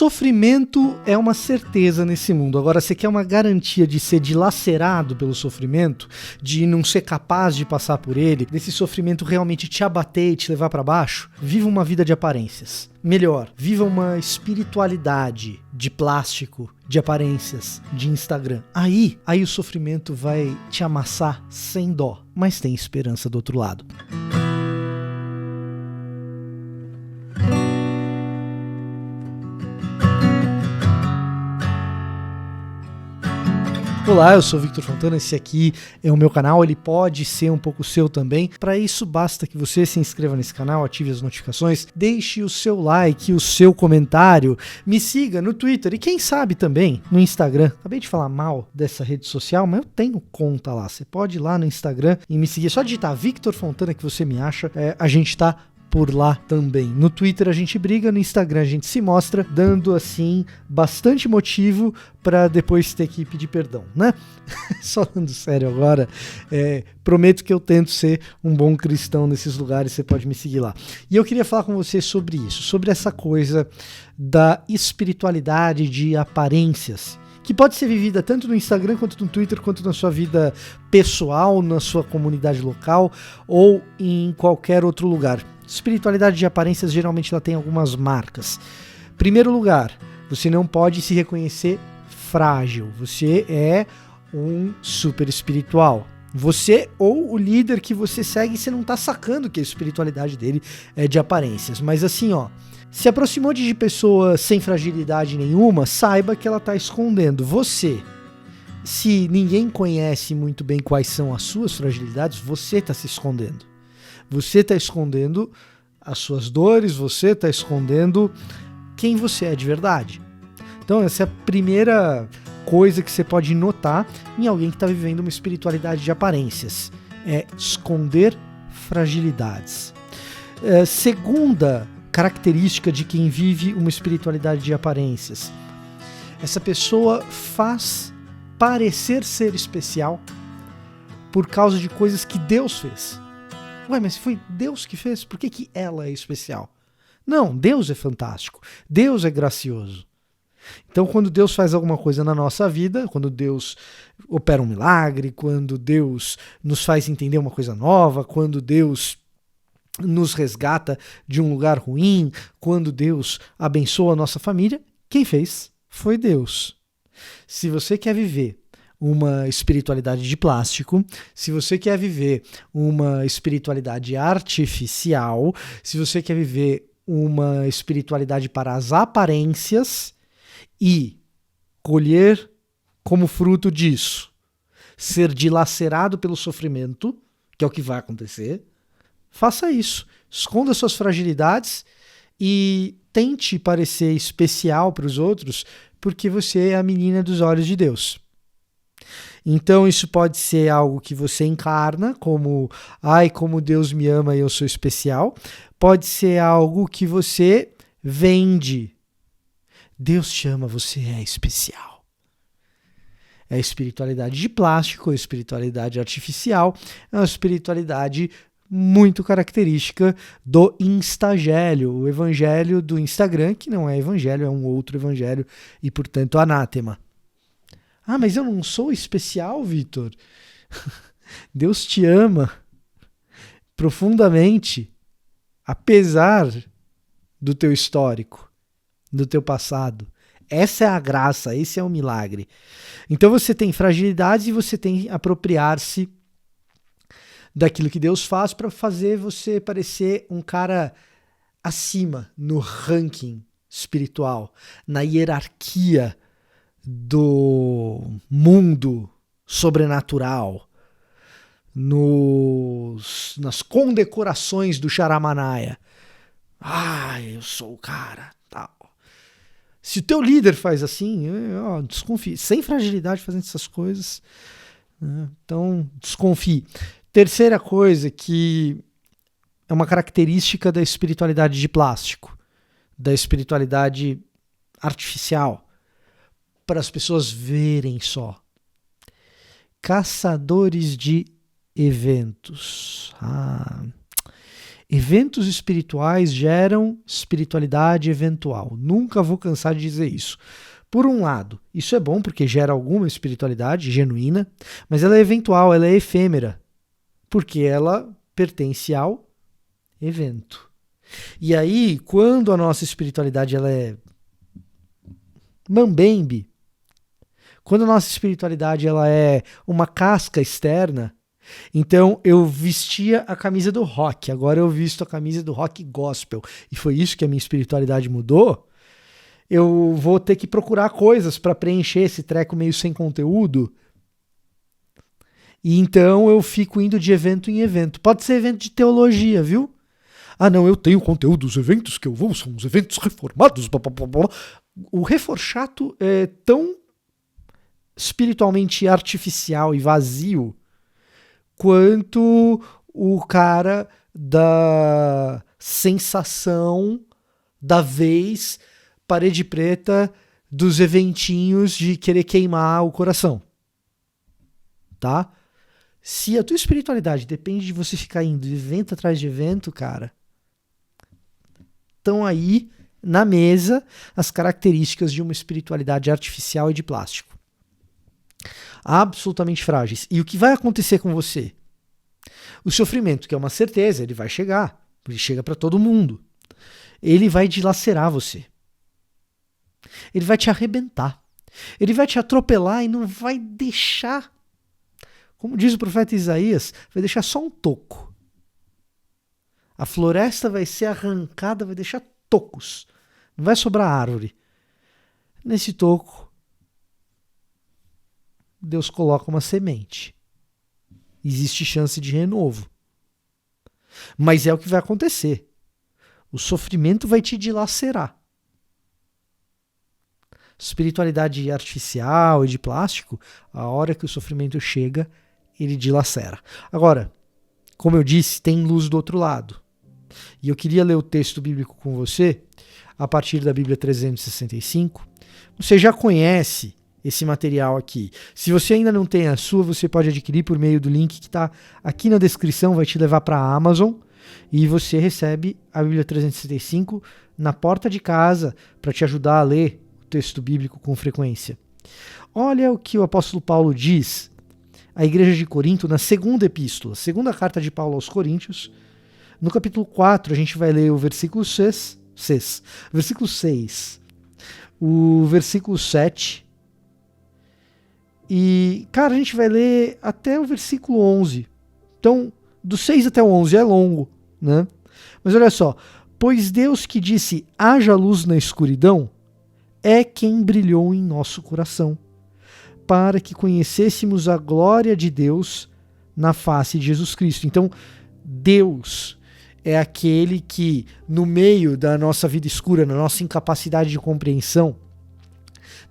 Sofrimento é uma certeza nesse mundo. Agora, você quer uma garantia de ser dilacerado pelo sofrimento, de não ser capaz de passar por ele, desse sofrimento realmente te abater e te levar para baixo? Viva uma vida de aparências. Melhor, viva uma espiritualidade de plástico, de aparências, de Instagram. Aí o sofrimento vai te amassar sem dó, mas tem esperança do outro lado. Olá, eu sou o Victor Fontana, esse aqui é o meu canal, ele pode ser um pouco seu também. Para isso basta que você se inscreva nesse canal, ative as notificações, deixe o seu like, o seu comentário, me siga no Twitter e quem sabe também no Instagram. Acabei de falar mal dessa rede social, mas eu tenho conta lá, você pode ir lá no Instagram e me seguir, só digitar Victor Fontana que você me acha, a gente tá por lá também. No Twitter a gente briga, no Instagram a gente se mostra, dando assim bastante motivo para depois ter que pedir perdão, né? Só falando sério agora, prometo que eu tento ser um bom cristão nesses lugares, você pode me seguir lá. E eu queria falar com você sobre isso, sobre essa coisa da espiritualidade de aparências, que pode ser vivida tanto no Instagram, quanto no Twitter, quanto na sua vida pessoal, na sua comunidade local ou em qualquer outro lugar. Espiritualidade de aparências, geralmente ela tem algumas marcas. Primeiro lugar, você não pode se reconhecer frágil. Você é um super espiritual. Você ou o líder que você segue, você não tá sacando que a espiritualidade dele é de aparências. Mas assim, se aproximou de pessoa sem fragilidade nenhuma, saiba que ela tá escondendo. Você, se ninguém conhece muito bem quais são as suas fragilidades, você tá se escondendo. Você está escondendo as suas dores, você está escondendo quem você é de verdade. Então essa é a primeira coisa que você pode notar em alguém que está vivendo uma espiritualidade de aparências. É esconder fragilidades. Segunda característica de quem vive uma espiritualidade de aparências. Essa pessoa faz parecer ser especial por causa de coisas que Deus fez. Ué, mas foi Deus que fez? Por que ela é especial? Não, Deus é fantástico. Deus é gracioso. Então, quando Deus faz alguma coisa na nossa vida, quando Deus opera um milagre, quando Deus nos faz entender uma coisa nova, quando Deus nos resgata de um lugar ruim, quando Deus abençoa a nossa família, quem fez foi Deus. Se você quer viver uma espiritualidade de plástico, se você quer viver uma espiritualidade artificial, se você quer viver uma espiritualidade para as aparências e colher como fruto disso, ser dilacerado pelo sofrimento, que é o que vai acontecer, faça isso. Esconda suas fragilidades e tente parecer especial para os outros, porque você é a menina dos olhos de Deus. Então isso pode ser algo que você encarna como, como Deus me ama e eu sou especial. Pode ser algo que você vende. Deus te ama, você é especial. É a espiritualidade de plástico, a espiritualidade artificial, é uma espiritualidade muito característica do Instagélio, o evangelho do Instagram, que não é evangelho, é um outro evangelho e, portanto, anátema. Mas eu não sou especial, Vitor? Deus te ama profundamente, apesar do teu histórico, do teu passado. Essa é a graça, esse é o milagre. Então você tem fragilidades e você tem que apropriar-se daquilo que Deus faz para fazer você parecer um cara acima no ranking espiritual, na hierarquia do mundo sobrenatural, nas condecorações do Charamanaia. Eu sou o cara, tal. Se o teu líder faz assim, desconfie. Sem fragilidade fazendo essas coisas, então desconfie. Terceira coisa que é uma característica da espiritualidade de plástico, da espiritualidade artificial, para as pessoas verem só. Caçadores de eventos. Eventos espirituais geram espiritualidade eventual. Nunca vou cansar de dizer isso. Por um lado, isso é bom porque gera alguma espiritualidade genuína, mas ela é eventual, ela é efêmera, porque ela pertence ao evento. E aí, quando a nossa espiritualidade ela é mambembe, quando a nossa espiritualidade ela é uma casca externa, então eu vestia a camisa do rock, agora eu visto a camisa do rock gospel, e foi isso que a minha espiritualidade mudou, eu vou ter que procurar coisas para preencher esse treco meio sem conteúdo, e então eu fico indo de evento em evento. Pode ser evento de teologia, viu? Ah, não, eu tenho conteúdo, os eventos que eu vou são os eventos reformados, blá, blá, blá, blá. O reforchato é tão espiritualmente artificial e vazio quanto o cara da sensação da vez, parede preta, dos eventinhos de querer queimar o coração. Tá? Se a tua espiritualidade depende de você ficar indo de evento atrás de evento, cara, estão aí na mesa as características de uma espiritualidade artificial e de plástico. Absolutamente frágeis. E o que vai acontecer com você? O sofrimento, que é uma certeza, ele vai chegar. Ele chega para todo mundo. Ele vai dilacerar você. Ele vai te arrebentar. Ele vai te atropelar e não vai deixar, como diz o profeta Isaías, vai deixar só um toco. A floresta vai ser arrancada, vai deixar tocos. Não vai sobrar árvore. Nesse toco, Deus coloca uma semente. Existe chance de renovo. Mas é o que vai acontecer. O sofrimento vai te dilacerar. Espiritualidade artificial e de plástico, a hora que o sofrimento chega, ele dilacera. Agora, como eu disse, tem luz do outro lado. E eu queria ler o texto bíblico com você, a partir da Bíblia 365. Você já conhece esse material aqui. Se você ainda não tem a sua, você pode adquirir por meio do link que está aqui na descrição, vai te levar para a Amazon, e você recebe a Bíblia 365 na porta de casa para te ajudar a ler o texto bíblico com frequência. Olha o que o apóstolo Paulo diz à igreja de Corinto na segunda epístola, segunda carta de Paulo aos Coríntios. No capítulo 4, a gente vai ler o versículo 6, versículo 6, o versículo 7, e, cara, a gente vai ler até o versículo 11. Então, do 6 até o 11 é longo, né? Mas olha só, pois Deus que disse, haja luz na escuridão, é quem brilhou em nosso coração, para que conhecêssemos a glória de Deus na face de Jesus Cristo. Então, Deus é aquele que, no meio da nossa vida escura, na nossa incapacidade de compreensão,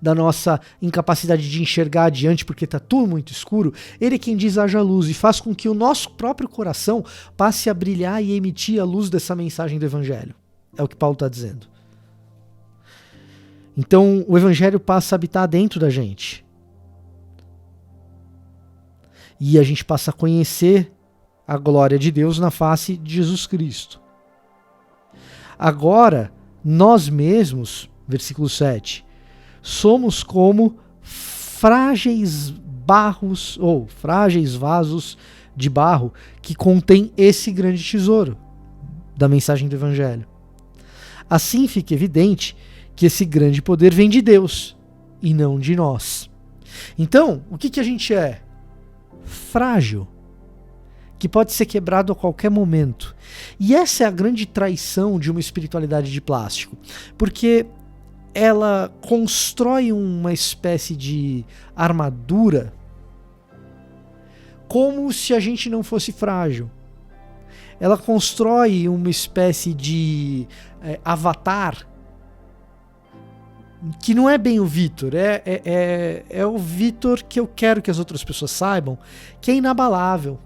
da nossa incapacidade de enxergar adiante porque está tudo muito escuro, ele é quem diz haja luz e faz com que o nosso próprio coração passe a brilhar e emitir a luz dessa mensagem do Evangelho. É o que Paulo está dizendo. Então o Evangelho passa a habitar dentro da gente. E a gente passa a conhecer a glória de Deus na face de Jesus Cristo. Agora, nós mesmos, versículo 7, somos como frágeis barros ou frágeis vasos de barro que contém esse grande tesouro da mensagem do Evangelho. Assim fica evidente que esse grande poder vem de Deus e não de nós. Então, o que a gente é? Frágil, que pode ser quebrado a qualquer momento. E essa é a grande traição de uma espiritualidade de plástico, porque ela constrói uma espécie de armadura como se a gente não fosse frágil. Ela constrói uma espécie de avatar que não é bem o Vitor, é o Vitor que eu quero que as outras pessoas saibam, que é inabalável,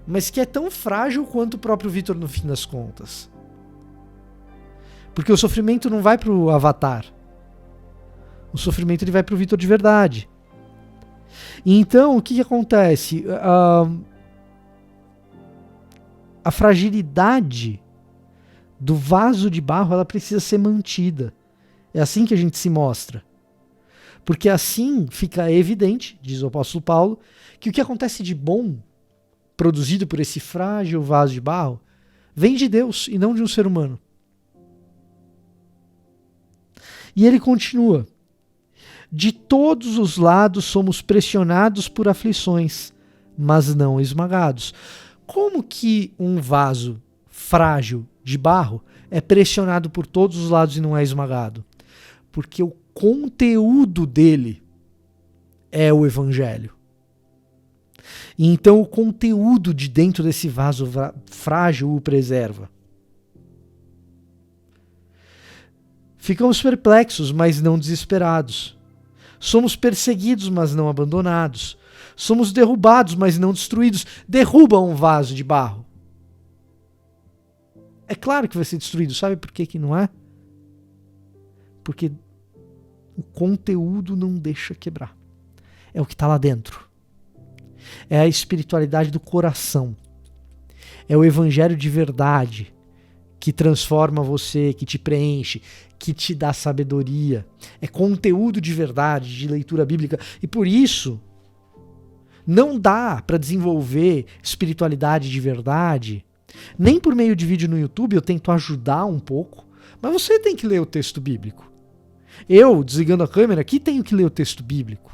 mas que é tão frágil quanto o próprio Vitor no fim das contas. Porque o sofrimento não vai para o avatar. O sofrimento ele vai para o Vitor de verdade. E então, o que acontece? a fragilidade do vaso de barro, ela precisa ser mantida. É assim que a gente se mostra. Porque assim fica evidente, diz o apóstolo Paulo, que o que acontece de bom, produzido por esse frágil vaso de barro, vem de Deus e não de um ser humano. E ele continua: de todos os lados somos pressionados por aflições, mas não esmagados. Como que um vaso frágil de barro é pressionado por todos os lados e não é esmagado? Porque o conteúdo dele é o evangelho. E então o conteúdo de dentro desse vaso frágil o preserva. Ficamos perplexos, mas não desesperados. Somos perseguidos, mas não abandonados. Somos derrubados, mas não destruídos. Derruba um vaso de barro. É claro que vai ser destruído. Sabe por que não é? Porque o conteúdo não deixa quebrar. É o que está lá dentro. É a espiritualidade do coração. É o evangelho de verdade que transforma você, que te preenche, que te dá sabedoria. É conteúdo de verdade, de leitura bíblica. E por isso, não dá para desenvolver espiritualidade de verdade, nem por meio de vídeo no YouTube. Eu tento ajudar um pouco, mas você tem que ler o texto bíblico. Eu, desligando a câmera aqui, tenho que ler o texto bíblico.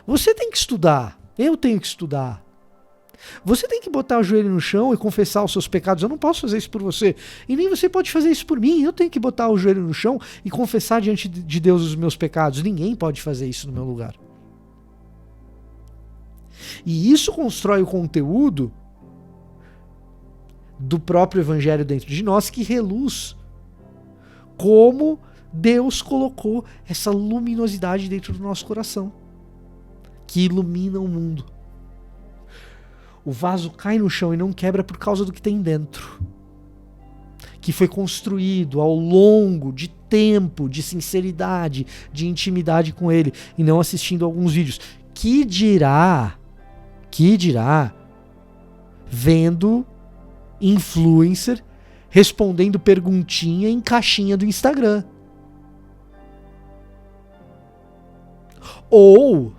Você tem que estudar. Eu tenho que estudar. Você tem que botar o joelho no chão e confessar os seus pecados. Eu não posso fazer isso por você. E nem você pode fazer isso por mim. Eu tenho que botar o joelho no chão e confessar diante de Deus os meus pecados. Ninguém pode fazer isso no meu lugar. E isso constrói o conteúdo do próprio evangelho dentro de nós, que reluz como Deus colocou essa luminosidade dentro do nosso coração, que ilumina o mundo. O vaso cai no chão e não quebra por causa do que tem dentro, que foi construído ao longo de tempo, de sinceridade, de intimidade com ele, e não assistindo alguns vídeos. Que dirá vendo influencer respondendo perguntinha em caixinha do Instagram. Ou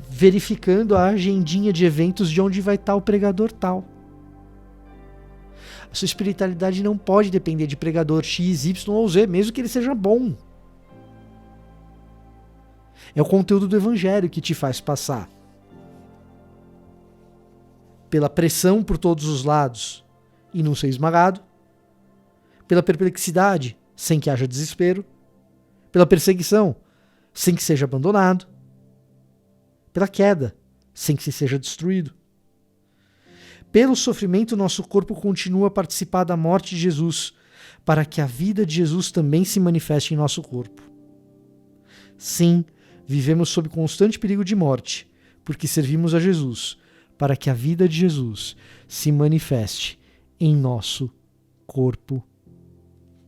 verificando a agendinha de eventos de onde vai estar o pregador tal. A sua espiritualidade não pode depender de pregador X, Y ou Z, mesmo que ele seja bom. É o conteúdo do evangelho que te faz passar pela pressão por todos os lados e não ser esmagado, pela perplexidade sem que haja desespero, pela perseguição sem que seja abandonado, pela queda sem que se seja destruído. Pelo sofrimento, nosso corpo continua a participar da morte de Jesus, para que a vida de Jesus também se manifeste em nosso corpo. Sim, vivemos sob constante perigo de morte, porque servimos a Jesus, para que a vida de Jesus se manifeste em nosso corpo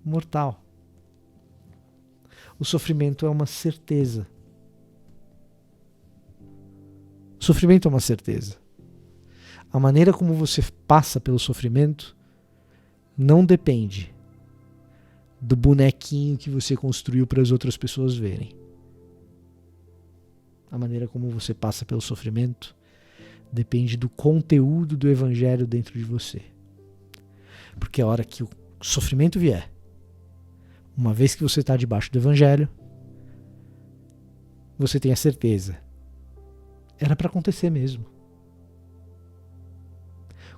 mortal. O sofrimento é uma certeza. O sofrimento é uma certeza. A maneira como você passa pelo sofrimento não depende do bonequinho que você construiu para as outras pessoas verem. A maneira como você passa pelo sofrimento depende do conteúdo do evangelho dentro de você. Porque a hora que o sofrimento vier, uma vez que você está debaixo do evangelho, você tem a certeza. Era para acontecer mesmo.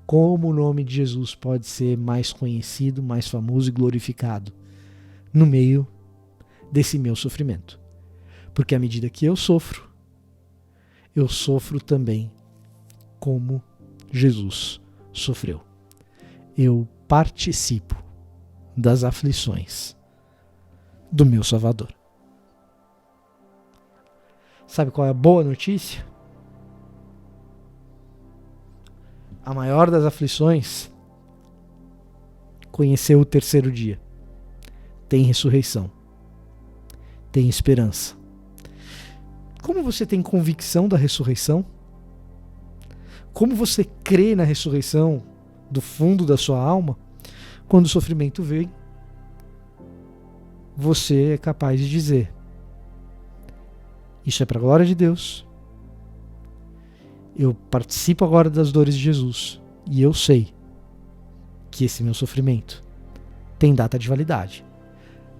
Como o nome de Jesus pode ser mais conhecido, mais famoso e glorificado no meio desse meu sofrimento? Porque à medida que eu sofro também como Jesus sofreu. Eu participo das aflições do meu Salvador. Sabe qual é a boa notícia? A maior das aflições conheceu o terceiro dia. Tem ressurreição. Tem esperança. Como você tem convicção da ressurreição? como você crê na ressurreição do fundo da sua alma, quando o sofrimento vem, você é capaz de dizer: isso é para a glória de Deus, eu participo agora das dores de Jesus, e eu sei que esse meu sofrimento tem data de validade,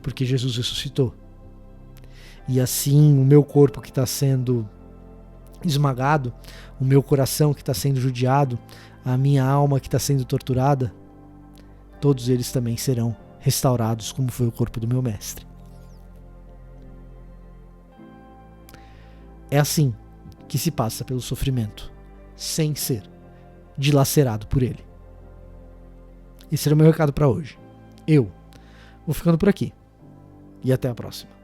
porque Jesus ressuscitou. E assim o meu corpo que está sendo esmagado, o meu coração que está sendo judiado, a minha alma que está sendo torturada, todos eles também serão restaurados, como foi o corpo do meu mestre. É assim que se passa pelo sofrimento, sem ser dilacerado por ele. Esse era o meu recado para hoje. Eu vou ficando por aqui. E até a próxima.